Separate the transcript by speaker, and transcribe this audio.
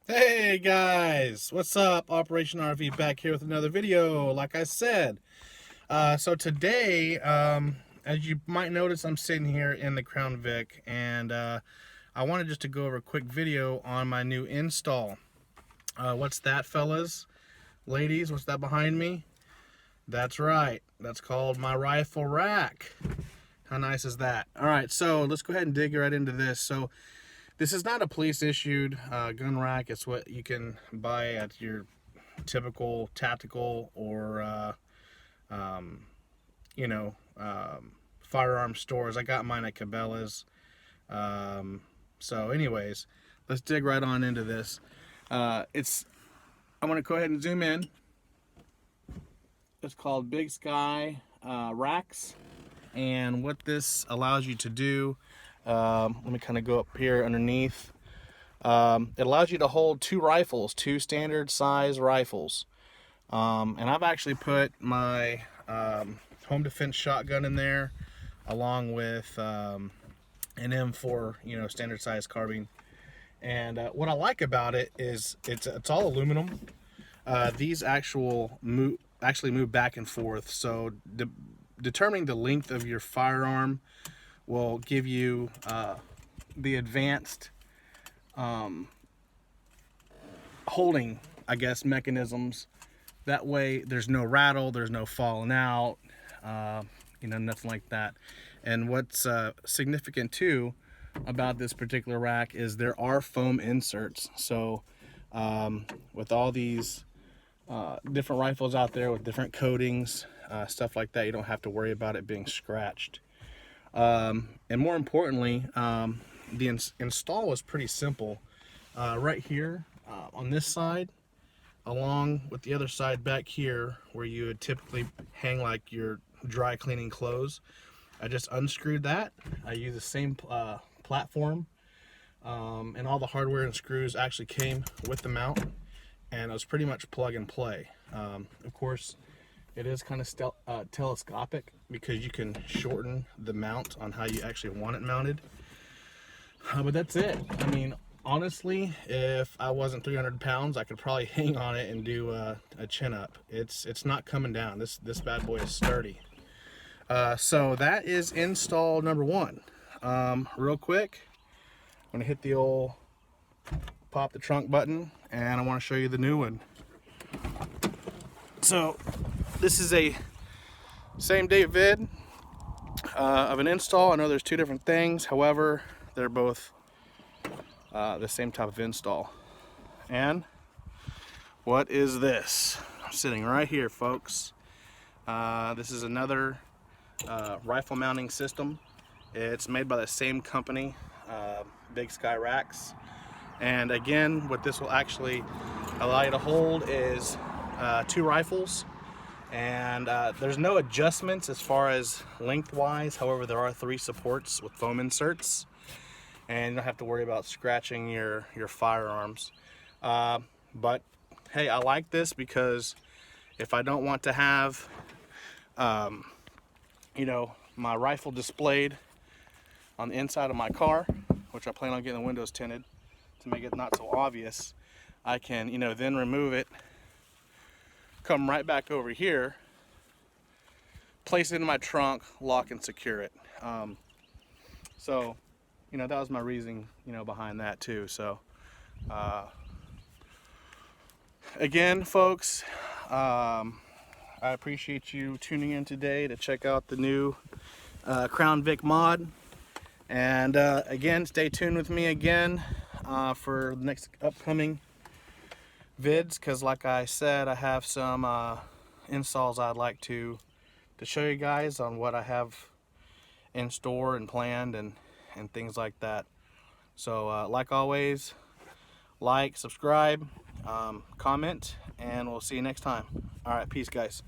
Speaker 1: Hey guys, what's up? Operation RV back here with another video. Like I said, so today, as you might notice, I'm sitting here in the Crown Vic, and I wanted just to go over a quick video on my new install. What's that, fellas, ladies? What's that behind me? That's right. That's called my rifle rack. How nice is that? All right, so let's go ahead and dig right into this. So this is not a police issued gun rack. It's what you can buy at your typical tactical or you know, firearm stores. I got mine at Cabela's. So anyways, let's dig right on into this. I'm going to go ahead and zoom in. It's called Big Sky racks, and what this allows you to do, let me kind of go up here underneath. It allows you to hold two standard size rifles. And I've actually put my home defense shotgun in there, along with an M4, standard size carbine. And what I like about it is it's all aluminum. These actually move back and forth, so determining the length of your firearm will give you the advanced holding, I guess, mechanisms. That way there's no rattle, there's no falling out, nothing like that. And what's significant too about this particular rack is there are foam inserts. So with all these different rifles out there with different coatings, stuff like that, you don't have to worry about it being scratched. And more importantly, the install was pretty simple. Right here on this side, along with the other side back here where you would typically hang like your dry cleaning clothes, I just unscrewed that. I used the same platform, and all the hardware and screws actually came with the mount, and it was pretty much plug and play. Of course, it is kind of telescopic because you can shorten the mount on how you actually want it mounted. But that's it. I mean, honestly, if I wasn't 300 pounds, I could probably hang on it and do a chin up. It's not coming down. This bad boy is sturdy. So that is install number one. Real quick, I'm gonna hit the old pop the trunk button, and I want to show you the new one. So this is a same day vid of an install. I know there's two different things, however, they're both the same type of install. And what is this? I'm sitting right here, folks. This is another rifle mounting system. It's made by the same company, Big Sky Racks. And again, what this will actually allow you to hold is two rifles. And there's no adjustments as far as lengthwise. However, there are three supports with foam inserts, and you don't have to worry about scratching your firearms. But hey, I like this because if I don't want to have my rifle displayed on the inside of my car, which I plan on getting the windows tinted to make it not so obvious, I can then remove it, come right back over here, place it in my trunk, lock and secure it. So that was my reasoning behind that too. So again, folks, I appreciate you tuning in today to check out the new Crown Vic mod. And again, stay tuned with me again for the next upcoming vids, because like I said, I have some installs I'd like to show you guys on what I have in store and planned and things like that. So like always, like, subscribe, comment, and we'll see you next time. All right, peace, guys.